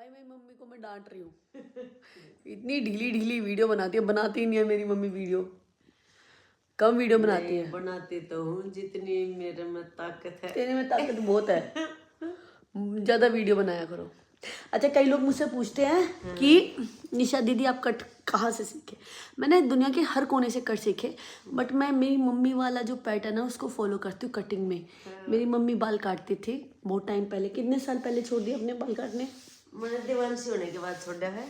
भाई मेरी मम्मी को मैं डांट रही हूँ। इतनी ढीली ढीली वीडियो बनाती है, बनाती ही नहीं है मेरी मम्मी वीडियो, कम वीडियो बनाती है। बनाती तो हूँ जितनी मेरे में ताकत है। तेरे में ताकत बहुत है, ज़्यादा वीडियो बनाया करो। अच्छा, कई लोग मुझसे पूछते हैं कि निशा दीदी आप कट कहाँ से सीखे। मैंने दुनिया के हर कोने से कट सीखे, बट मैं मेरी मम्मी वाला जो पैटर्न है उसको फॉलो करती हूँ कटिंग में। मेरी मम्मी बाल काटती थी बहुत टाइम पहले, कितने साल पहले छोड़ दिया अपने बाल काटने। मैंने देवांशी होने के बाद छोड़ा है।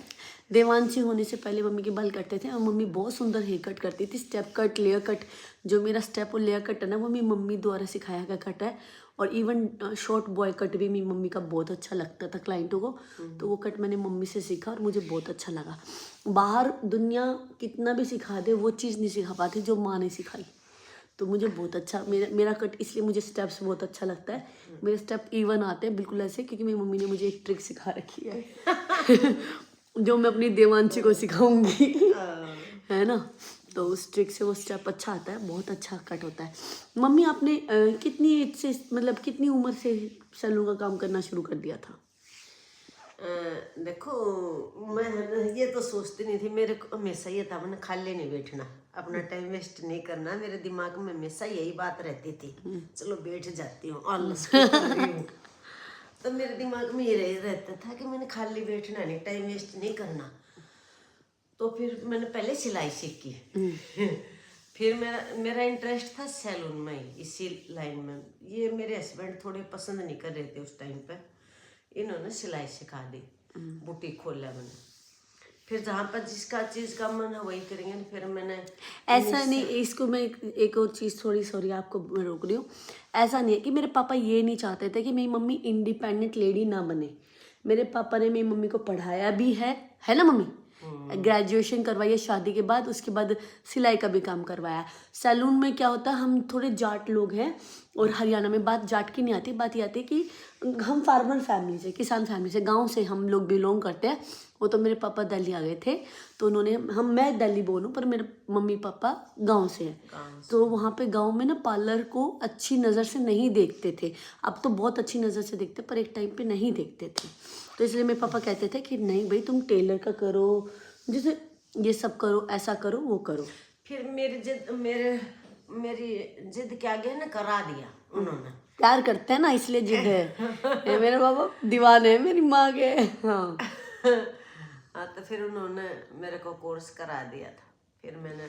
देवांशी होने से पहले मम्मी के बाल कटते थे और मम्मी बहुत सुंदर हेयर कट करती थी, स्टेप कट, लेयर कट। जो मेरा स्टेप और लेयर कट है ना वो मेरी मम्मी द्वारा सिखाया गया कट है। और इवन शॉर्ट बॉय कट भी मेरी मम्मी का बहुत अच्छा लगता था क्लाइंटों को, तो वो कट मैंने मम्मी से सीखा और मुझे बहुत अच्छा लगा। बाहर दुनिया कितना भी सिखा दे वो चीज़ नहीं सिखा पाती जो माँ ने सिखाई। तो मुझे बहुत अच्छा मेरा कट, इसलिए मुझे स्टेप्स बहुत अच्छा लगता है। मेरे स्टेप इवन आते हैं बिल्कुल ऐसे, क्योंकि मेरी मम्मी ने मुझे एक ट्रिक सिखा रखी है जो मैं अपनी देवांशी को सिखाऊंगी है ना। तो उस ट्रिक से वो स्टेप अच्छा आता है, बहुत अच्छा कट होता है। मम्मी आपने कितनी एज से, मतलब कितनी उम्र से सैलून का काम करना शुरू कर दिया था। देखो मैं ये तो सोचती नहीं थी, मेरे को हमेशा ये था मैंने खाली नहीं बैठना, अपना टाइम वेस्ट नहीं करना। मेरे दिमाग में हमेशा यही बात रहती थी, चलो बैठ जाती हूँ आलस कर रही हूँ। तो मेरे दिमाग में ये रहता था कि मैंने खाली बैठना नहीं, टाइम वेस्ट नहीं करना। तो फिर मैंने पहले सिलाई सीखी फिर मेरा इंटरेस्ट था सैलून में, इसी लाइन में। ये मेरे हस्बैंड थोड़े पसंद नहीं कर रहे थे उस टाइम पे, इन्होंने सिलाई सिखा दी, बुटीक खोला मैंने। फिर जहाँ पर जिसका चीज़ का मन है वही करेंगे। फिर मैंने ऐसा नहीं, इसको मैं एक और चीज़, थोड़ी सॉरी आपको मैं रोक रही हूँ। ऐसा नहीं है कि मेरे पापा ये नहीं चाहते थे कि मेरी मम्मी इंडिपेंडेंट लेडी ना बने। मेरे पापा ने मेरी मम्मी को पढ़ाया भी है ना मम्मी। ग्रेजुएशन करवाई है शादी के बाद, उसके बाद सिलाई का भी काम करवाया। सैलून में क्या होता है, हम थोड़े जाट लोग हैं और हरियाणा में बात जाट की नहीं आती, बात ये आती है कि हम फार्मर फैमिली से, किसान फैमिली से, गांव से हम लोग बिलोंग करते हैं। वो तो मेरे पापा दिल्ली आ गए थे, तो उन्होंने मैं दिल्ली बोलूँ पर मेरे मम्मी पापा गांव से हैं। तो वहाँ पे गांव में ना पार्लर को अच्छी नज़र से नहीं देखते थे। अब तो बहुत अच्छी नज़र से देखते, पर एक टाइम पे नहीं देखते थे। तो इसलिए मेरे पापा कहते थे कि नहीं भाई तुम टेलर का करो, जैसे ये सब करो, ऐसा करो, वो करो। फिर मेरी जिद क्या गया ना, करा दिया उन्होंने। प्यार करते हैं ना इसलिए जिद है। ये मेरे पापा दीवाने हैं मेरी माँ के। हाँ हाँ, तो फिर उन्होंने मेरे को कोर्स करा दिया था, फिर मैंने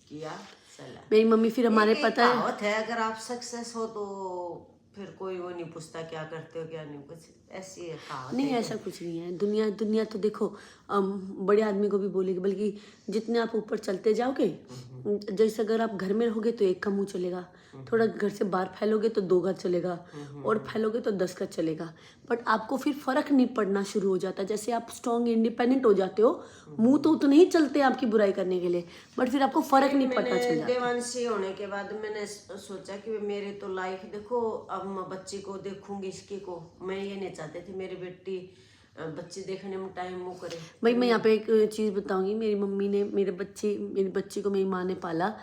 किया सलाह। मेरी मम्मी फिर हमारे पता है कहावत है, अगर आप सक्सेस हो तो फिर कोई वो नहीं पूछता क्या करते हो क्या नहीं, कुछ ऐसी है कहावत। नहीं, ऐसा कुछ नहीं है। दुनिया तो देखो बड़े आदमी को भी बोलेगी, बल्कि जितने आप ऊपर चलते जाओगे, जैसे अगर आप घर में रहोगे तो एक का मुंह चलेगा, थोड़ा घर से बाहर फैलोगे तो 2 घर चलेगा, और फैलोगे तो 10 घर चलेगा। बट आपको फिर फर्क नहीं पड़ना शुरू हो जाता। जैसे आप स्ट्रॉन्ग इंडिपेंडेंट हो जाते हो, मुंह तो उतने ही चलते हैं आपकी बुराई करने के लिए, बट फिर आपको फर्क नहीं पड़ना चल जाता। देवांशी होने के बाद मैंने सोचा कि मेरे तो लाइफ देखो, अब मैं बच्ची को देखूंगी, इसकी को मैं ये नहीं चाहती थी मेरी बेटी बच्ची देखने में टाइम वो करे। भाई मैं यहाँ पे एक चीज़ बताऊंगी, मेरी मम्मी ने मेरी बच्ची को मेरी माँ ने पाला।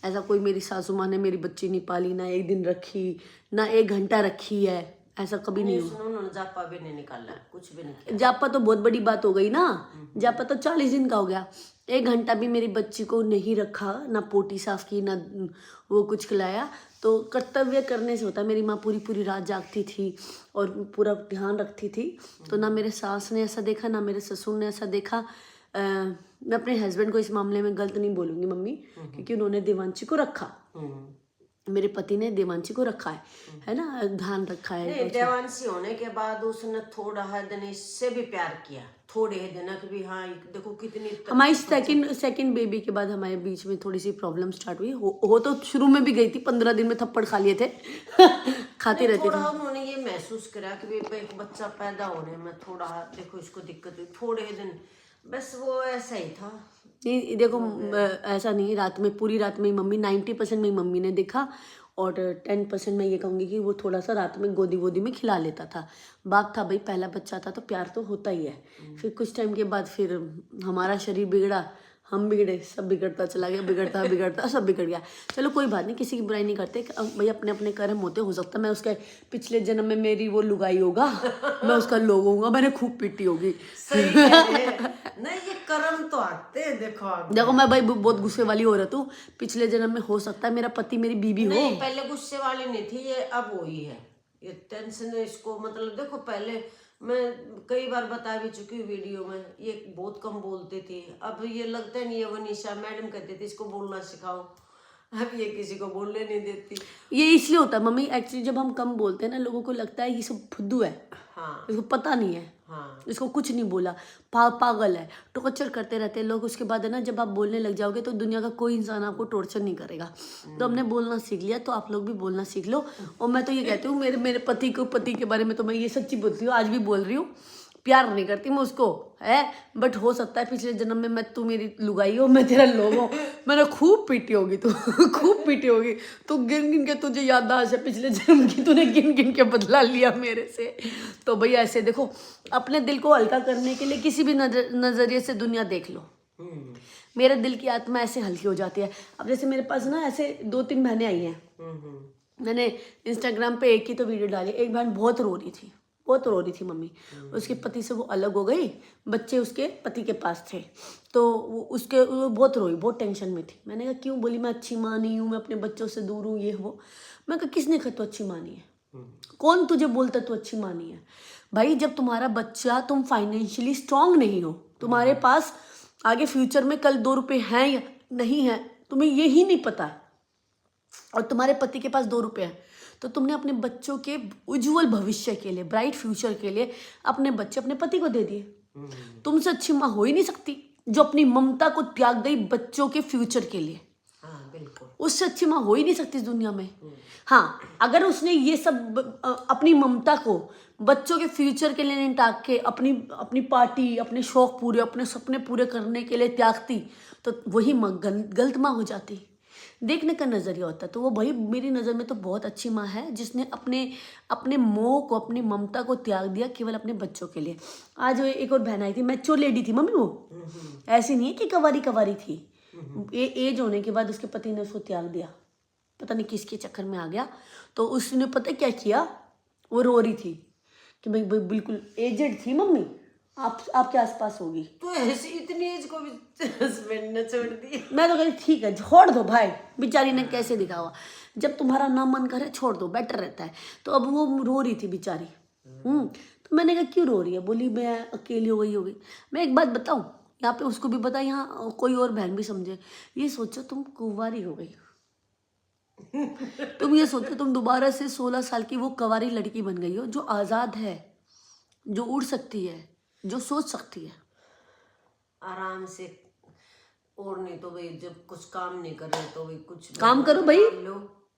ऐसा कोई मेरी सासू माँ ने मेरी बच्ची नहीं पाली, ना एक दिन रखी, ना 1 घंटा रखी है, ऐसा कभी नहीं हुआ। उन्होंने जापा भी नहीं निकाला, कुछ भी नहीं किया। जापा तो बहुत बड़ी बात हो गई ना, जापा तो 40 दिन का हो गया। 1 घंटा भी मेरी बच्ची को नहीं रखा, ना पोटी साफ की, ना वो कुछ खिलाया। तो कर्तव्य करने से होता है। मेरी माँ पूरी रात जागती थी और पूरा ध्यान रखती थी। तो ना मेरे सास ने ऐसा देखा, ना मेरे ससुर ने ऐसा देखा। मैं अपने हस्बैंड को इस मामले में गलत नहीं बोलूँगी मम्मी, क्योंकि उन्होंने देवांशी को रखा, मेरे पति ने देवांशी को रखा है ना, ध्यान रखा है। नहीं, देवांशी होने के बाद उसने थोड़ा है दिन इससे भी प्यार किया, थोड़े दिन कि भी हाँ देखो कितनी। हमारी सेकंड बेबी के बाद हमारे बीच में थोड़ी सी प्रॉब्लम स्टार्ट हुई। हो तो शुरू में भी गई थी, 15 दिन में थप्पड़ खा लिए थे खाते रहते थे। उन्होंने ये महसूस करा कि एक बच्चा पैदा होने में थोड़ा देखो इसको दिक्कत हुई, थोड़े दिन बस वो ऐसा ही था। नहीं देखो, ऐसा नहीं, रात में पूरी रात में मम्मी 90% मेरी मम्मी ने देखा, और 10% मैं ये कहूँगी कि वो थोड़ा सा रात में गोदी में खिला लेता था। बाप था भाई, पहला बच्चा था तो प्यार तो होता ही है। फिर कुछ टाइम के बाद फिर हमारा शरीर बिगड़ा, हम बिगड़े, सब बिगड़ता चला गया, बिगड़ता बिगड़ता सब बिगड़ गया। चलो कोई बात नहीं, किसी की बुराई नहीं करते भाई, अपने अपने कर्म होते। हो सकता है मैं उसके पिछले जन्म में मेरी वो लुगाई होगा, मैं उसका लोग होऊंगा, मैंने खूब पीटी होगी। सही है। नहीं ये कर्म तो आते हैं, देखो आप। देखो मैं भाई बहुत गुस्से वाली औरत हूँ, पिछले जन्म में हो सकता है मेरा पति मेरी बीबी हो। नहीं पहले गुस्से वाली नहीं थी, ये अब हुई है। ये टेंशन है इसको, मतलब देखो पहले मैं कई बार बता भी चुकी हूँ वीडियो में, ये बहुत कम बोलती थी। अब ये लगता नहीं है, वनीशा मैडम कहती थी इसको बोलना सिखाओ, अब ये किसी को बोलने नहीं देती। ये इसलिए होता है मम्मी, एक्चुअली जब हम कम बोलते हैं ना, लोगों को लगता है ये सब फुद्दू है, हाँ इसको पता नहीं है, हाँ इसको कुछ नहीं बोला, पागल है, टॉर्चर करते रहते हैं लोग। उसके बाद है ना, जब आप बोलने लग जाओगे तो दुनिया का कोई इंसान आपको टॉर्चर नहीं करेगा। तो हमने बोलना सीख लिया, तो आप लोग भी बोलना सीख लो। और मैं तो ये कहती हूँ, मेरे पति के बारे में तो मैं ये सच्ची बोलती हूँ, आज भी बोल रही हूँ, प्यार नहीं करती मैं उसको है, बट हो सकता है पिछले जन्म में मैं तू मेरी लुगाई हो, मैं तेरा लोग हूँ, मैंने खूब पीटी होगी तू खूब पीटी होगी तू, गिन गिन के तुझे याददाश्त है पिछले जन्म की, तूने गिन गिन के बदला लिया मेरे से। तो भैया ऐसे देखो, अपने दिल को हल्का करने के लिए किसी भी नजरिए से दुनिया देख लो, मेरे दिल की आत्मा ऐसे हल्की हो जाती है। अब जैसे मेरे पास ना ऐसे 2-3 बहनें आई हैं, मैंने इंस्टाग्राम पे एक ही तो वीडियो डाली, एक बहन बहुत रो रही थी मम्मी, उसके पति से वो अलग हो गई, बच्चे उसके पति के पास थे, तो वो बहुत रोई, बहुत टेंशन में थी। मैंने कहा क्यों? बोली मैं अच्छी माँ नहीं हूँ, मैं अपने बच्चों से दूर हूँ, ये वो। मैं कहा किसने कहा तू अच्छी माँ नहीं है? कौन तुझे बोलता तू अच्छी माँ नहीं है? भाई जब तुम्हारा बच्चा, तुम फाइनेंशियली स्ट्रांग नहीं हो, तुम्हारे पास आगे फ्यूचर में कल 2 रुपये हैं या नहीं है, तुम्हें यही नहीं पता है, और तुम्हारे पति के पास 2 रुपये हैं, तो तुमने अपने बच्चों के उज्जवल भविष्य के लिए, ब्राइट फ्यूचर के लिए अपने बच्चे अपने पति को दे दिए। तुमसे अच्छी माँ हो ही नहीं सकती जो अपनी ममता को त्याग गई बच्चों के फ्यूचर के लिए। हाँ बिल्कुल, उससे अच्छी माँ हो ही नहीं सकती इस दुनिया में। हाँ, अगर उसने ये सब अपनी ममता को बच्चों के फ्यूचर के लिए नहीं त्याग के अपनी पार्टी, अपने शौक पूरे, अपने सपने पूरे करने के लिए त्यागती, तो वही माँ गलत माँ हो जाती। देखने का नजरिया होता है। तो वो भाई मेरी नज़र में तो बहुत अच्छी माँ है, जिसने अपने मोह को, अपनी ममता को त्याग दिया केवल अपने बच्चों के लिए। आज एक और बहन आई थी, मैच्योर लेडी थी मम्मी, वो ऐसी नहीं है कि कवारी थी। एज होने के बाद उसके पति ने उसको त्याग दिया, पता नहीं किसके चक्कर में आ गया। तो उसने पता क्या किया, वो रो रही थी कि भाई बिल्कुल एजेड थी मम्मी, आपके आसपास होगी, तो ऐसी इतनी एज को भी हस्बैंड ने छोड़ दिया। मैं तो कहती ठीक है छोड़ दो भाई, बेचारी ने कैसे दिखा हुआ, जब तुम्हारा ना मन करे छोड़ दो, बेटर रहता है। तो अब वो रो रही थी बेचारी। तो मैंने कहा क्यों रो रही है? बोली मैं अकेली हो गई। मैं एक बात बताऊं, यहाँ पे उसको भी पता, यहाँ कोई और बहन भी समझे। ये सोचो तुम कुंवारी हो गई तुम ये सोचो तुम दोबारा से 16 साल की वो कुंवारी लड़की बन गई हो, जो आज़ाद है, जो उड़ सकती है, जो सोच सकती है आराम से। और नहीं तो भाई जब कुछ काम नहीं कर रहे तो भाई कुछ काम करो भाई, लो,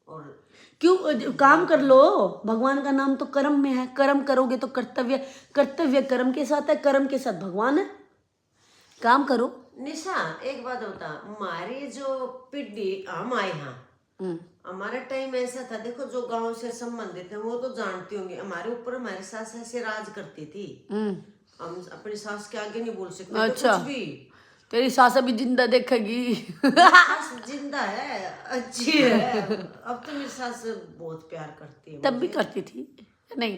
और क्यों काम कर लो। भगवान का नाम तो कर्म में है, कर्म करोगे तो कर्तव्य कर्म के साथ है, कर्म के साथ भगवान है। काम करो। निशा एक बात बता, हमारी जो पीढ़ी, हम आए यहाँ, हमारा टाइम ऐसा था, देखो जो गांव से संबंधित है वो तो जानती होंगी, हमारे ऊपर हमारी सास ऐसे राज करती थी, हम अपनी सास के आगे नहीं बोल सकते। अच्छा, कुछ भी। तेरी सास अभी जिंदा देखेगी सास जिंदा है, अच्छी है। अब तो मेरी सास बहुत प्यार करती है, तब भी करती थी नहीं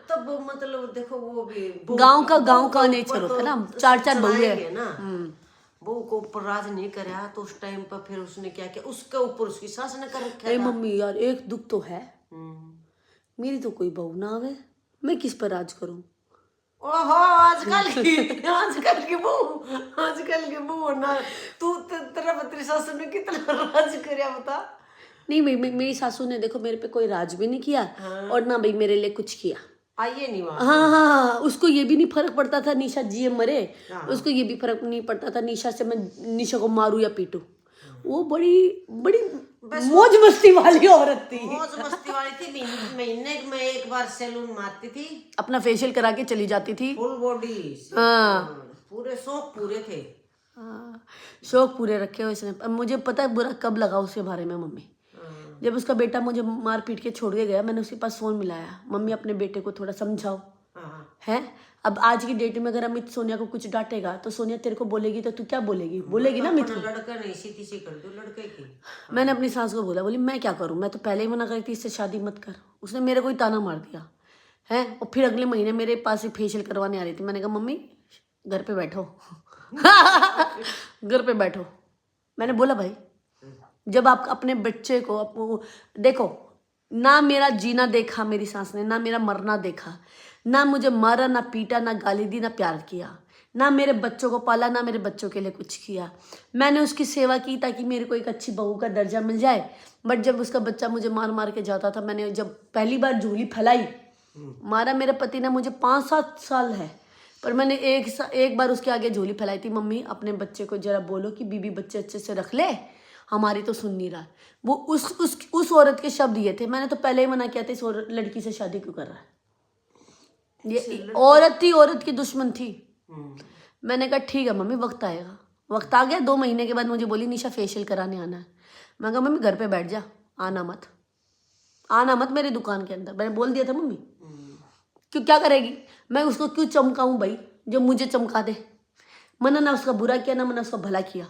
तब मतलब देखो वो भी गांव का नेचर होता है ना, 4 बहू है ना, बहू को ऊपर राज नहीं करा तो उस टाइम पर फिर उसने क्या किया, उसके ऊपर उसकी सास ने कर रखा अरे मम्मी यार, एक दुख तो है, मेरी तो कोई बहू ना आवे, मैं किस पर राज करूं? ओहो आजकल की बहू ना, तू तेरा बत्री सास ने कितना राज करया बता। नहीं मेरी सासू ने देखो मेरे पे कोई राज भी नहीं किया, और ना भाई मेरे लिए कुछ किया। आइए नहीं वहाँ। हाँ, उसको ये भी नहीं फर्क पड़ता था निशा जिए मरे, उसको ये भी फर्क नहीं पड़ता था निशा से मैं निशा को मारूं या पीटूं। वो बड़ी मौज मस्ती वाली औरत थी, मौज मस्ती वाली थी। महीने में एक बार सैलून मारती थी, अपना फेशियल करा के चली जाती थी, फुल बॉडी, पूरे शौक पूरे थे। शौक पूरे रखे हुए इसने। अब मुझे पता है बुरा कब लगा उसके बारे में मम्मी, जब उसका बेटा मुझे मार पीट के छोड़ के गया, मैंने उसके पास फोन मिलाया, मम्मी अपने बेटे को थोड़ा समझाओ है, अब आज की डेट में अगर अमित सोनिया को कुछ डांटेगा तो सोनिया तेरे को बोलेगी तो तू क्या बोलेगी, बोलेगी ना अमित को। लड़का नहीं सीधी सी कर दो लड़के की। मैंने अपनी सास को बोला, बोली मैं क्या करूं, मैं तो पहले ही मना करी थी इससे शादी मत कर। उसने मेरे को ही ताना मार दिया है। और फिर अगले महीने मेरे पास ही फेशियल करवाने आ रही थी। मैंने कहा मम्मी घर पे बैठो घर पे बैठो। मैंने बोला भाई जब आप अपने बच्चे को देखो, ना मेरा जीना देखा मेरी सास ने, ना मेरा मरना देखा, ना मुझे मारा, ना पीटा, ना गाली दी, ना प्यार किया, ना मेरे बच्चों को पाला, ना मेरे बच्चों के लिए कुछ किया। मैंने उसकी सेवा की ताकि मेरे को एक अच्छी बहू का दर्जा मिल जाए। बट जब उसका बच्चा मुझे मार मार के जाता था, मैंने जब पहली बार झोली फैलाई, मारा मेरे पति ने मुझे 5-7 साल है, पर मैंने एक बार उसके आगे झोली फैलाई थी, मम्मी अपने बच्चे को जरा बोलो कि बीबी बच्चे अच्छे से रख ले, हमारी तो सुन नहीं रहा। वो उस औरत के शब्द ये थे। मैंने तो पहले ही मना किया था इस लड़की से शादी क्यों कर रहा है। ये औरत थी, औरत की दुश्मन थी। मैंने कहा ठीक है मम्मी वक्त आएगा। वक्त आ गया। 2 महीने के बाद मुझे बोली निशा फेशियल कराने आना है। मैं कहा मम्मी घर पे बैठ जा, आना मत मेरी दुकान के अंदर। मैंने बोल दिया था मम्मी। क्यों क्या करेगी, मैं उसको क्यों चमकाऊं भाई जो मुझे चमका दे। मैंने ना उसका बुरा किया, ना मैंने उसका भला किया।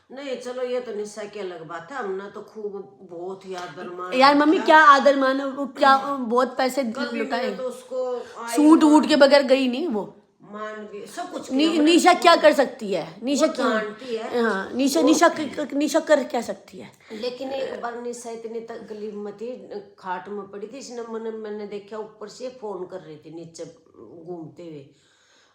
नहीं चलो ये तो निशा की अलग बात है। हमने तो खूब बहुत ही आदर मान यार मम्मी क्या आदर मान, वो क्या बहुत पैसे लुटाए, तो उसको सूट वूट के बगैर गई नहीं वो। मान भी सब कुछ निशा क्या कर सकती है, निशा क्या जानती है। हाँ निशा कर क्या सकती है। लेकिन एक बार निशा इतनी तकलीफ में थी, खाट में पड़ी थी। इसने मैंने देखा ऊपर से फोन कर रही थी नीचे घूमते हुए,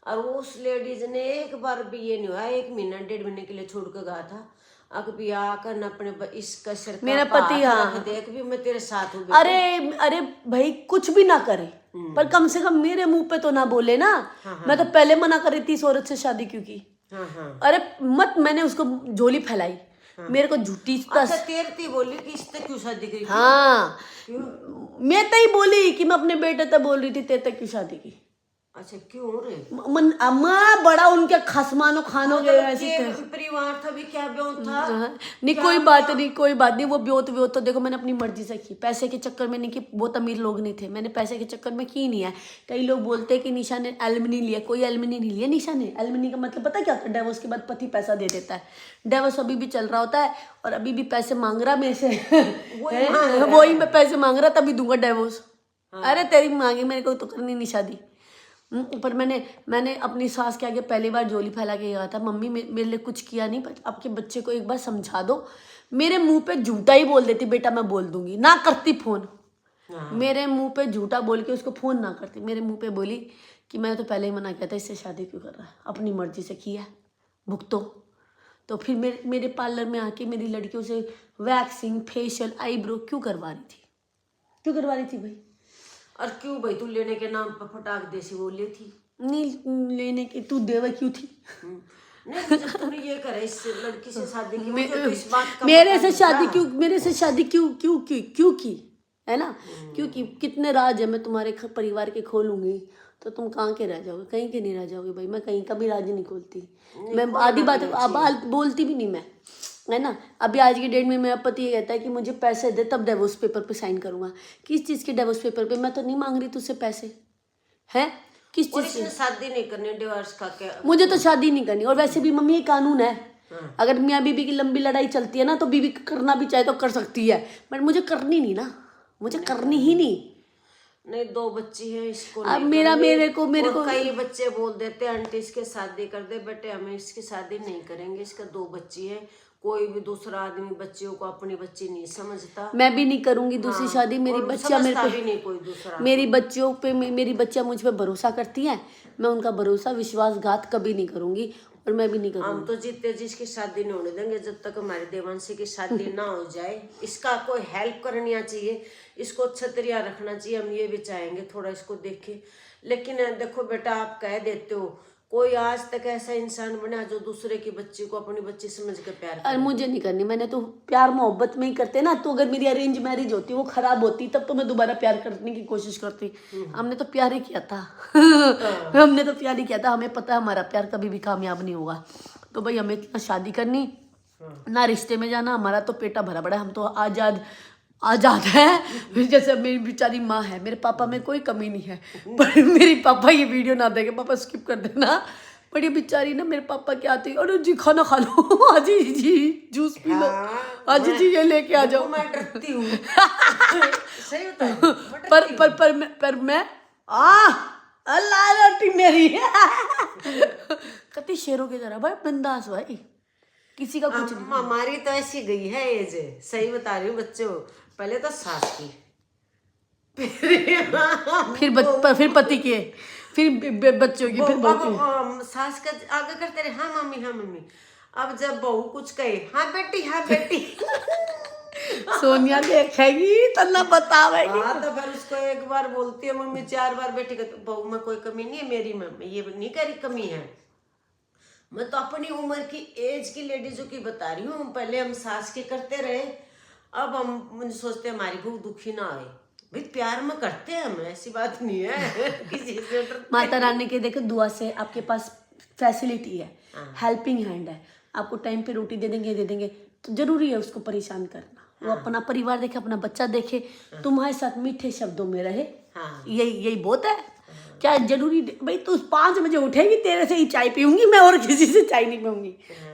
और उस लेडीज ने एक बार भी ये नहीं हुआ, 1 महीना 1.5 महीने के लिए छोड़ कर गया था। अगर भी आकर न अपने इसका सिर मेरा पति हाँ देख भी मैं तेरे साथ हूँ। अरे भाई कुछ भी ना करे पर कम से कम मेरे मुंह पे तो ना बोले ना। मैं तो पहले मना कर रही थी इस औरत से शादी क्यों की। अरे मत, मैंने उसको झोली फैलाई। मेरे को झूठी अच्छा तेरती बोली कि इससे क्यों शादी करी। हाँ मैं तो ही बोली कि मैं अपने बेटे तक बोल रही थी तेरे तक क्यों शादी की। अच्छा क्यों रे अम्मा बड़ा उनके खसमानो खानों के ऐसे परिवार था भी क्या ब्यों था। नहीं कोई बात नहीं वो ब्योत तो देखो मैंने अपनी मर्जी से की, पैसे के चक्कर में नहीं की। बहुत अमीर लोग नहीं थे, मैंने पैसे के चक्कर में की नहीं है। कई लोग बोलते हैं कि निशा ने एलुमनी लिया, कोई एलुमनी नहीं लिया निशा ने। एलुमनी का मतलब पता क्या होता है, डिवोर्स के बाद पति पैसा दे देता है। डिवोर्स अभी भी चल रहा होता है और अभी भी पैसे मांग रहा मेरे से वही मैं पैसे मांग रहा तभी दूंगा डिवोर्स। अरे तेरी मांगी मेरे को तो करनी नहीं शादी। पर मैंने अपनी सास के आगे पहली बार झोली फैला के कहा था मम्मी मेरे लिए कुछ किया नहीं, पर आपके बच्चे को एक बार समझा दो। मेरे मुंह पे झूठा ही बोल देती, बेटा मैं बोल दूंगी, ना करती फोन। मेरे मुंह पे झूठा बोल के उसको फोन ना करती, मेरे मुंह पे बोली कि मैं तो पहले ही मना किया था, इससे शादी क्यों कर रहा है, अपनी मर्जी से किया भुगतो। तो फिर मेरे पार्लर में आके मेरी लड़कियों से वैक्सिंग फेशियल आईब्रो क्यों करवा रही थी भाई। और क्यों भाई तू लेने के नाम पर फटाक देसी वो ले थी। नहीं लेने की तू देवा क्यों थी। नहीं जब तूने ये करा इस लड़की से शादी की मुझे तो इस बात का मेरे से शादी क्यों की है ना। क्योंकि कितने राज है मैं तुम्हारे परिवार के खोलूंगी तो तुम कहाँ के रह जाओगे, कहीं के नहीं रह जाओगे भाई। मैं कहीं का भी राज नहीं खोलती, मैं आधी बात बोलती भी नहीं मैं, है ना। अभी आज की डेट में मेरा पति ये कहता है कि मुझे पैसे दे तब डिवोर्स पेपर पे साइन करूंगा। किस चीज़ के डिवोर्स पेपर पे, मैं तो नहीं मांग रही तुझसे पैसे है किस चीज़ से। शादी नहीं करनी डिवोर्स का क्या, मुझे तो शादी नहीं करनी। और वैसे भी मम्मी ये कानून है, अगर मियाँ बीबी की लंबी लड़ाई चलती है ना तो बीबी करना भी चाहे तो कर सकती है, बट मुझे करनी नहीं ना, मुझे करनी ही नहीं। नहीं 2 बच्ची है इसको अब मेरे को कई बच्चे बोल देते हैं आंटी इसके शादी कर दे, बेटे हमें इसकी शादी नहीं करेंगे, इसका 2 बच्ची है। कोई भी दूसरा आदमी बच्चियों को अपनी बच्ची नहीं समझता। मैं भी नहीं करूंगी दूसरी शादी। मेरी बच्चियां मेरे पे भी नहीं कोई दूसरा, मेरी बच्चियों पे मेरी बच्चियां मुझ पे भरोसा करती हैं। मैं उनका भरोसा विश्वासघात कभी नहीं करूंगी और मैं भी नहीं करूंगी। हम तो जीते जिसकी शादी नहीं होने देंगे जब तक हमारी देवांशी की शादी ना हो जाए। इसका कोई हेल्प करनी चाहिए, इसको छतरिया रखना चाहिए, हम ये भी चाहेंगे थोड़ा इसको देखें। लेकिन देखो बेटा आप कह देते हो, कोई आज तक ऐसा इंसान बना जो दूसरे की बच्ची को अपनी बच्ची समझ कर प्यार करे। मुझे नहीं करनी, मैंने तो प्यार मोहब्बत में ही करते ना। तो अगर मेरी अरेंज मैरिज होती वो खराब होती तब तो मैं दोबारा प्यार करने की कोशिश करती। हमने तो प्यार ही किया था हमने तो प्यार ही किया था। हमें पता है हमारा प्यार कभी भी कामयाब नहीं होगा। तो भाई हमें ना शादी करनी ना रिश्ते में जाना, हमारा तो पेटा भरा पड़ा है। हम तो आ जाता है। फिर जैसे मेरी बेचारी माँ है, मेरे पापा में कोई कमी नहीं है, पर मेरी पापा ये वीडियो ना देखे, पापा स्किप कर देना। पर ये बेचारी ना मेरे पापा क्या आती, अरे जी खाना खा लो, आजी जी जूस पी लो, आजी जी ये लेके आ जाओ। मैं डरती हूँ। सही बता रही हूँ, मैं डरती हूँ। पर मैं अल्लाह रोटी मेरी कति शेरों की तरह भाई, बिंदास भाई, किसी का कुछ नहीं। हमारी तो ऐसी गई है एज, सही बता रही हूँ बच्चों। पहले तो सास की, फिर पति के, फिर बच्चों की, फिर बहू की। अब सास का आगे करते रहे, हाँ मम्मी हाँ मम्मी। अब जब बहू कुछ कहे, हाँ बेटी हाँ बेटी। सोनिया देखेगी तो ना बतावेगी। हाँ तो फिर उसको एक बार बोलती है मम्मी, 4 बार बेटी का, बहू में कोई कमी नहीं है, मेरी मम्मी ये नहीं करी कमी है। मैं तो अपनी उम्र की एज की लेडीजों की बता रही हूँ। पहले हम सास के करते रहे, अब हम सोचते हैं हमारी बहू दुखी ना आए। भाई प्यार में करते हैं हम, ऐसी बात नहीं है। किसी से माता रानी के देखो दुआ से आपके पास फैसिलिटी है, हेल्पिंग हैंड है, आपको टाइम पे रोटी दे देंगे, तो जरूरी है उसको परेशान करना। वो अपना परिवार देखे, अपना बच्चा देखे, तुम्हारे साथ मीठे शब्दों में रहे, यही बहुत है। क्या जरूरी भाई तू 5 बजे उठेगी, तेरे से ही चाय पीऊंगी मैं, और किसी से चाय नहीं पीऊंगी,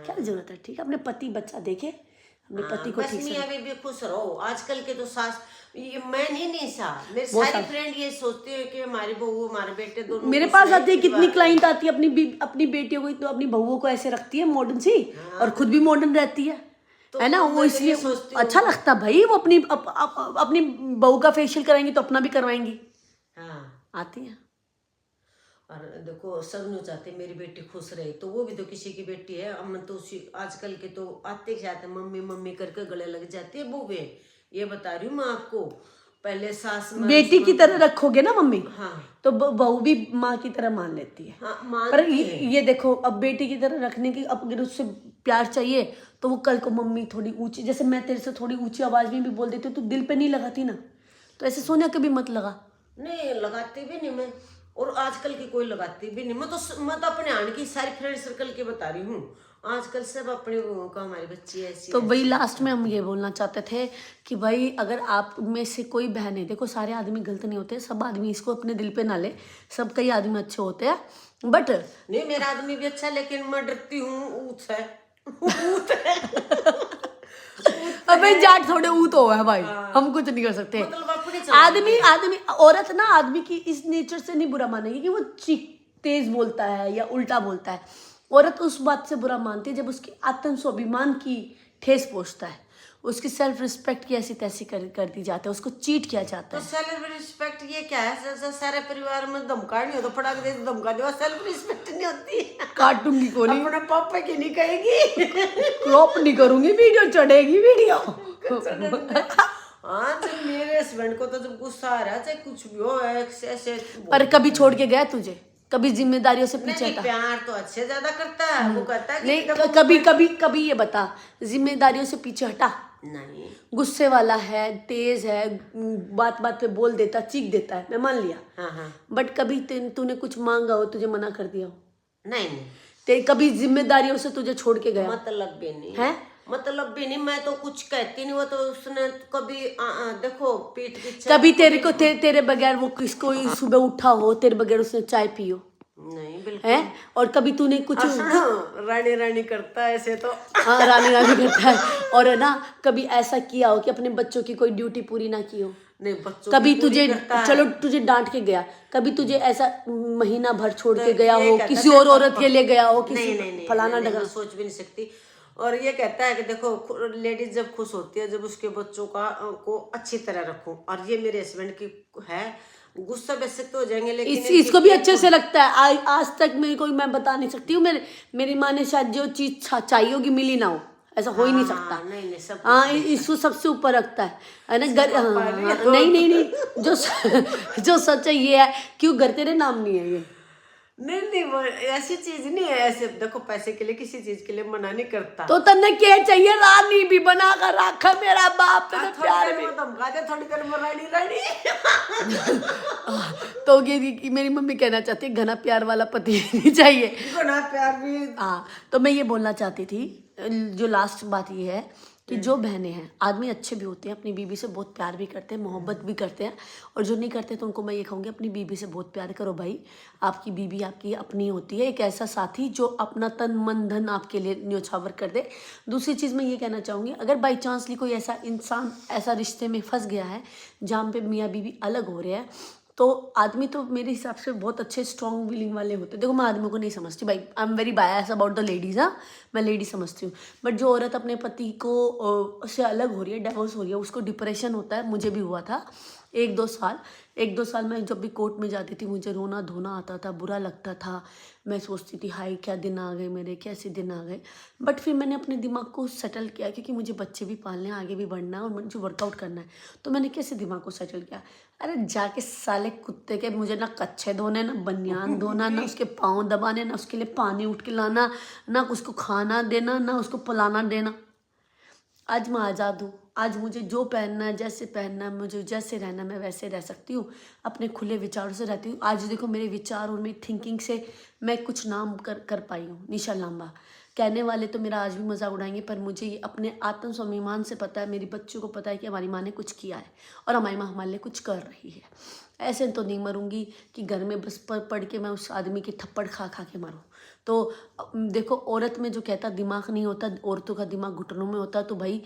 क्या जरूरत है। ठीक है, अपने पति बच्चा देखे, अपने पति को ठीक से। अभी भी खुश रहो। आजकल के तो सास, ये मैं नहीं सा, मेरी सारी फ्रेंड ये सोचती है कि हमारी बहू हमारे बेटे दोनों मेरे पास आती है, कितनी क्लाइंट आती है अपनी बेटियों को, तो अपनी बहुओं को ऐसे रखती है मॉडर्न सी, और खुद भी मॉडर्न रहती है, है ना। वो इसलिए अच्छा लगता भाई, वो अपनी बहू का फेशियल कराएंगी तो अपना भी करवाएंगी। हाँ आती है। और देखो सब नु चाहते मेरी बेटी खुश रहे, तो वो भी तो किसी की बेटी है। हम तो उसी आजकल के तो आते जाते मम्मी मम्मी करके गले लग जाती है बूबे। ये बता रही हूँ मैं आपको। पहले सास बेटी की तरह रखोगे ना मम्मी, हाँ तो बहू भी माँ की तरह मान लेती है। हाँ, पर ये देखो, अब बेटी की तरह रखने की, अब अगर उससे प्यार चाहिए तो वो कल को मम्मी थोड़ी ऊंची, जैसे मैं तेरे से थोड़ी ऊंची आवाज में भी बोल देती हूँ, तो दिल पे नहीं लगाती ना, तो ऐसे सोनिया कभी मत लगा। नहीं लगाती भी नहीं मैं, और आजकल की कोई लगाती भी नहीं। मैं तो अपने आने की सारी फ्रेंड सर्कल की बता रही हूँ। आजकल सब अपने का हमारी बच्ची ऐसी। तो भाई लास्ट में हम ये बोलना चाहते थे कि भाई अगर आप में से कोई बहन है, देखो सारे आदमी गलत नहीं होते, सब आदमी इसको अपने दिल पे ना ले, सब कई आदमी अच्छे होते हैं, बट नहीं मेरा आदमी भी अच्छा, लेकिन मैं डरती हूँ ऊत है। अब भाई जाट थोड़े ऊत हो है भाई, हम कुछ नहीं कर सकते। मतलब आदमी औरत ना आदमी की इस नेचर से नहीं बुरा मानेगी कि वो तेज बोलता है या उल्टा बोलता है। औरत उस बात से बुरा मानती है जब उसकी आत्म स्वाभिमान की ठेस पहुंचता है, उसकी सेल्फ रिस्पेक्ट की ऐसी तैसी कर दी जाती है, उसको चीट किया जाता है। तो सेल्फ रिस्पेक्ट ये क्या है? सारे परिवार में धमका नहीं हो तो फटाक दे धमका दे, सेल्फ रिस्पेक्ट नहीं होती। काटूंगी को नहीं, अपने पापा की नहीं कहेगी, क्रॉप नहीं करूंगी, वीडियो चढ़ेगी वीडियो। हाँ जब मेरे हस्बैंड को तो जब गुस्सा आ रहा है, चाहे कुछ भी हो ऐसे। पर कभी छोड़ के गया तुझे? कभी जिम्मेदारियों से पीछे हटा? प्यार तो अच्छे ज्यादा करता है, वो कहता है नहीं, कभी ये बता, जिम्मेदारियों से पीछे हटा? नहीं। गुस्से वाला है, तेज है, बात बात पे बोल देता, चीख देता है, मैं मान लिया। हाँ। बट कभी तूने कुछ मांगा हो, तुझे मना कर दिया हो? नहीं। ते कभी जिम्मेदारियों से तुझे छोड़ के गया? मतलब भी नहीं है, मतलब भी नहीं। मैं तो कुछ कहती नहीं, वो तो उसने कभी देखो पीठ की कभी तेरे को तेरे बगैर वो किसको सुबह उठा हो, तेरे बगैर उसने चाय पी हो? नहीं बिल्कुल। है, और कभी तूने कुछ रानी रानी करता है ऐसे तो। हाँ रानी करता है। और है ना, कभी ऐसा किया हो कि अपने बच्चों की कोई ड्यूटी पूरी ना की हो? नहीं, बच्चों कभी तुझे चलो तुझे डांट के गया, कभी तुझे ऐसा महीना भर छोड़ के गया हो, किसी और औरत के लिए गया हो, किसी फलाना डगा? सोच भी नहीं सकती। और ये कहता है कि देखो लेडीज जब खुश होती है जब उसके बच्चों को अच्छी तरह रखूं, और ये मेरे हस्बैंड की है। गुस्सा वैसे तो हो जाएंगे, लेकिन इसको भी अच्छे से लगता है। आज तक मेरे को मैं बता नहीं सकती हूँ, मेरी माँ ने शायद जो चीज चाहिए होगी मिली ना हो, ऐसा हो ही नहीं सकता। नहीं सब हाँ, इसको सबसे ऊपर रखता है ना। नहीं, जो सच है ये है, क्यों घर तेरे नाम नहीं है ये? नहीं वो ऐसी चीज नहीं है। ऐसे देखो पैसे के लिए किसी चीज के लिए मना नहीं करता। तो तन्ने क्या चाहिए? रानी भी बना कर रखा मेरा बाप, तो प्यार भी धमका दे थोड़ी देर में रानी। तो ये मेरी मम्मी कहना चाहती है घना प्यार वाला पति नहीं चाहिए। घना प्यार भी। हाँ, तो मैं ये बोलना चाहती थी, जो लास्ट बात ये है कि जो बहनें हैं, आदमी अच्छे भी होते हैं, अपनी बीवी से बहुत प्यार भी करते हैं, मोहब्बत भी करते हैं, और जो नहीं करते तो उनको मैं ये कहूँगी अपनी बीवी से बहुत प्यार करो भाई। आपकी बीवी आपकी अपनी होती है, एक ऐसा साथी जो अपना तन मन धन आपके लिए न्योछावर कर दे। दूसरी चीज़ मैं ये कहना चाहूँगी, अगर बाई चांसली कोई ऐसा इंसान ऐसा रिश्ते में फंस गया है जहाँ पे मियाँ बीवी अलग हो रहे हैं, तो आदमी तो मेरे हिसाब से बहुत अच्छे स्ट्रॉन्ग विलिंग वाले होते हैं। देखो मैं आदमियों को नहीं समझती भाई, I am very bias about the ladies, हाँ मैं लेडी समझती हूँ। बट जो औरत अपने पति को से अलग हो रही है, डिवोर्स हो रही है, उसको डिप्रेशन होता है। मुझे भी हुआ था 1-2 साल मैं जब भी कोर्ट में जाती थी मुझे रोना धोना आता था, बुरा लगता था। मैं सोचती थी हाय क्या दिन आ गए मेरे, कैसे दिन आ गए। बट फिर मैंने अपने दिमाग को सेटल किया, क्योंकि मुझे बच्चे भी पालने हैं, आगे भी बढ़ना है और मुझे वर्कआउट करना है। तो मैंने कैसे दिमाग को सेटल किया, अरे जाके साले कुत्ते के मुझे ना कच्छे धोने, ना बनियान धोना, ना उसके पाँव दबाने, ना उसके लिए पानी उठ के लाना, ना उसको खाना देना, ना उसको पिलाना देना। आज मैं आज़ाद हूँ। आज मुझे जो पहनना है, जैसे पहनना है, मुझे जैसे रहना मैं वैसे रह सकती हूँ, अपने खुले विचारों से रहती हूँ। आज देखो मेरे विचार और मेरी थिंकिंग से मैं कुछ नाम कर पाई हूँ। निशा लांबा, कहने वाले तो मेरा आज भी मजाक उड़ाएंगे, पर मुझे ये अपने आत्म स्वाभिमान से पता है, मेरी बच्चों को पता है कि हमारी माँ ने कुछ किया है और हमारी माँ हमारे लिए कुछ कर रही है। ऐसे तो नहीं मरूंगी कि घर में बस पढ़ के मैं उस आदमी की थप्पड़ खा खा के मरूं। तो देखो औरत में जो कहता दिमाग नहीं होता, औरतों का दिमाग घुटनों में होता, तो भाई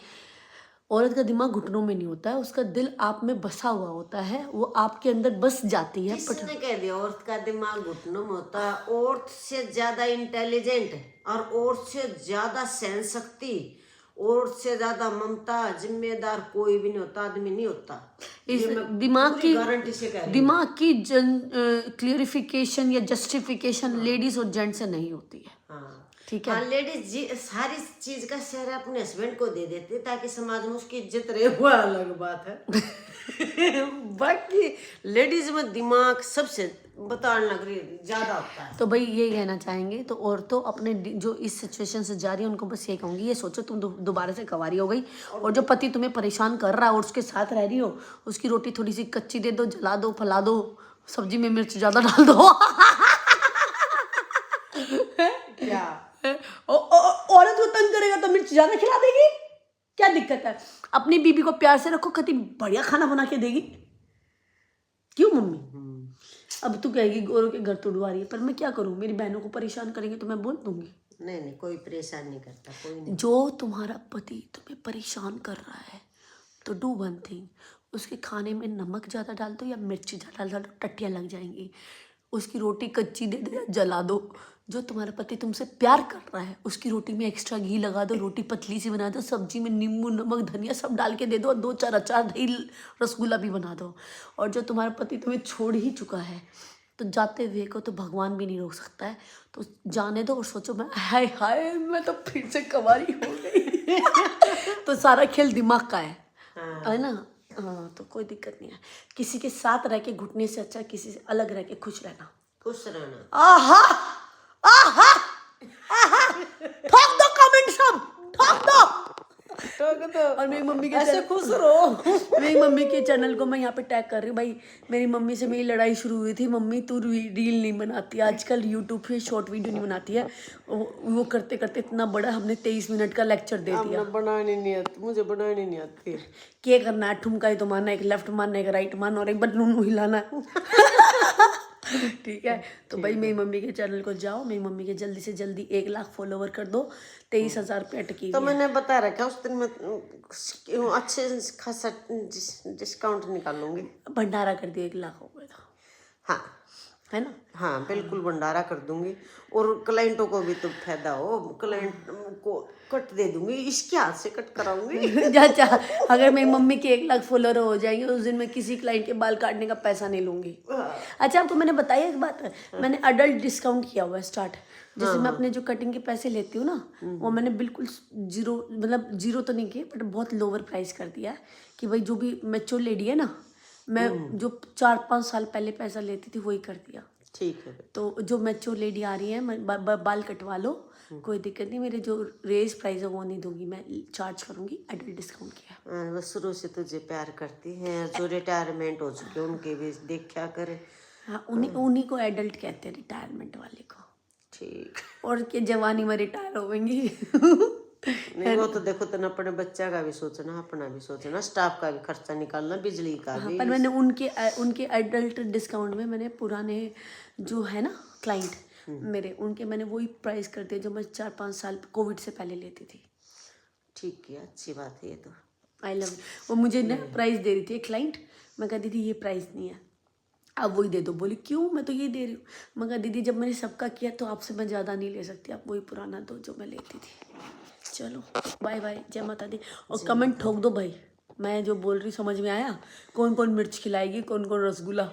औरत का दिमाग घुटनों में नहीं होता है, उसका दिल आप में बसा हुआ होता है, वो आपके अंदर बस जाती है। किसने कह दिया औरत का दिमाग घुटनों में होता है? औरत से ज्यादा इंटेलिजेंट और औरत से ज्यादा सहन शक्ति, औरत से ज्यादा ममता, जिम्मेदार कोई भी नहीं होता, आदमी नहीं होता। इस ये मैं दिमाग पूरी की गारंटी से कह रही हूँ। दिमाग की क्लियरिफिकेशन या जस्टिफिकेशन लेडीज और जेंट्स से नहीं होती है। हाँ ठीक है। हाँ, लेडीज सारी चीज का श्रेय अपने हस्बैंड को दे देते ताकि समाज में उसकी इज्जत रहे, वो अलग बात है। बाकी लेडीज में दिमाग सबसे बताने लग रही ज्यादा होता है। तो भाई ये कहना चाहेंगे, तो औरतों अपने जो इस सिचुएशन से जा रही है उनको बस ये कहूँगी, ये सोचो तुम दोबारा से कवारी हो गई, और जो पति तुम्हें परेशान कर रहा है और उसके साथ रह रही हो, उसकी रोटी थोड़ी सी कच्ची दे दो, जला दो, फैला दो, सब्जी में मिर्च ज़्यादा डाल दो। क्या औरत को तंग करेगा तो मिर्च ज़्यादा खिला देगी, क्या दिक्कत है? अपनी बीबी को प्यार से रखो, कति बढ़िया खाना बना के देगी। क्यों मम्मी? अब तू कहेगी गोरों के घर तोड़वा रही है, पर मैं क्या करूं, मेरी बहनों को परेशान करेंगे तो मैं बोल दूंगी। नहीं नहीं, कोई परेशान नहीं करता, कोई नहीं। जो तुम्हारा पति तुम्हें परेशान कर रहा है तो डू वन थिंग, उसके खाने में नमक ज़्यादा डाल दो या मिर्ची ज़्यादा डाल दो, टट्टियाँ लग जाएंगी। उसकी रोटी कच्ची दे दो या जला दो। जो तुम्हारा पति तुमसे प्यार कर रहा है उसकी रोटी में एक्स्ट्रा घी लगा दो, रोटी पतली सी बना दो, सब्जी में नींबू नमक धनिया सब डाल के दे दो, 2-4 अचार दही रसगुल्ला भी बना दो। और जो तुम्हारा पति तुम्हें छोड़ ही चुका है तो जाते हुए को तो भगवान भी नहीं रोक सकता है, तो जाने दो और सोचो मैं हाय हाय मैं तो फिर से कवारी हो गई। तो सारा खेल दिमाग का है ना? हाँ, तो कोई दिक्कत नहीं है। किसी के साथ रह के घुटने से अच्छा किसी से अलग रह के खुश रहना। खुश रहना। आहा आहा आहा, ठोक दो कमेंट सब, ठोक दो। और मेरी मम्मी के ऐसे खुश रहो। मेरी मम्मी के चैनल को मैं यहाँ पे टैग कर रही हूँ भाई। मेरी मम्मी से मेरी लड़ाई शुरू हुई थी, मम्मी तू रील नहीं बनाती आजकल, यूट्यूब पे शॉर्ट वीडियो नहीं बनाती है। वो करते करते इतना बड़ा हमने 23 मिनट का लेक्चर दे दिया। बनानी नहीं आती, मुझे बनानी नहीं आती। क्या करना है, ठुमका ही तो मारना है, एक लेफ्ट मारना है, एक राइट मारना और एक बटन हिलाना है। ठीक है। तो भाई मेरी मम्मी के चैनल को जाओ, मेरी मम्मी के जल्दी से जल्दी 1 लाख फॉलोवर कर दो, 23,000 रुपये अटकी। तो मैंने बता रखा उस दिन मैं अच्छे खासा डिस्काउंट निकालूंगी। भंडारा कर दियो, 1 लाख हो गए तो। हाँ है ना? हाँ, बिल्कुल भंडारा कर दूंगी। और क्लाइंटों को भी तो फायदा हो, क्लाइंट को कट दे दूंगी, इसके हाथ से कट कराऊंगी। अच्छा, अगर मेरी मम्मी के 1 लाख फॉलोअर हो जाएंगे उस दिन मैं किसी क्लाइंट के बाल काटने का पैसा नहीं लूंगी। अच्छा, आपको मैंने बताया एक बात है, मैंने अडल्ट डिस्काउंट किया हुआ है स्टार्ट। जैसे मैं अपने जो कटिंग के पैसे लेती हूँ ना, वो मैंने बिल्कुल जीरो, मतलब जीरो तो नहीं किए बट बहुत लोअर प्राइस कर दिया है कि भाई जो भी मैच्योर लेडी है ना, मैं जो 4-5 साल पहले पैसा लेती थी वही कर दिया। ठीक है। तो जो मैच्योर लेडी आ रही है बाल कटवा लो, कोई दिक्कत नहीं, मेरे जो रेस प्राइस है वो नहीं दूंगी, मैं चार्ज करूंगी, एडल्ट डिस्काउंट किया। वो शुरू से तुझे प्यार करती हैं, जो रिटायरमेंट हो चुके हैं उनके भी देखा करे। हाँ, उन्हीं को एडल्ट कहते हैं, रिटायरमेंट वाले को। ठीक। और के जवानी में रिटायर होंगी। नहीं वो तो देखो तो अपने बच्चा का भी सोचना, अपना भी सोचना, स्टाफ का भी खर्चा निकालना, बिजली का हाँ, भी। पर मैंने उनके एडल्ट डिस्काउंट में मैंने पुराने जो है ना क्लाइंट मेरे, उनके मैंने वही प्राइस कर दिए जो मैं 4-5 साल कोविड से पहले लेती थी। ठीक है, अच्छी बात है ये तो। आई लव, वो मुझे ना प्राइस दे रही थी एक क्लाइंट, मैं कहती थी ये प्राइस नहीं है, आप वही दे दो। बोली क्यों, मैं तो ये दे रही हूँ। मैं कहा दीदी जब मैंने सबका किया तो आपसे मैं ज़्यादा नहीं ले सकती, आप वही पुराना दो जो मैं लेती थी। चलो बाय बाय, जय माता दी। और कमेंट ठोक दो भाई, मैं जो बोल रही समझ में आया, कौन कौन मिर्च खिलाएगी, कौन कौन रसगुल्ला।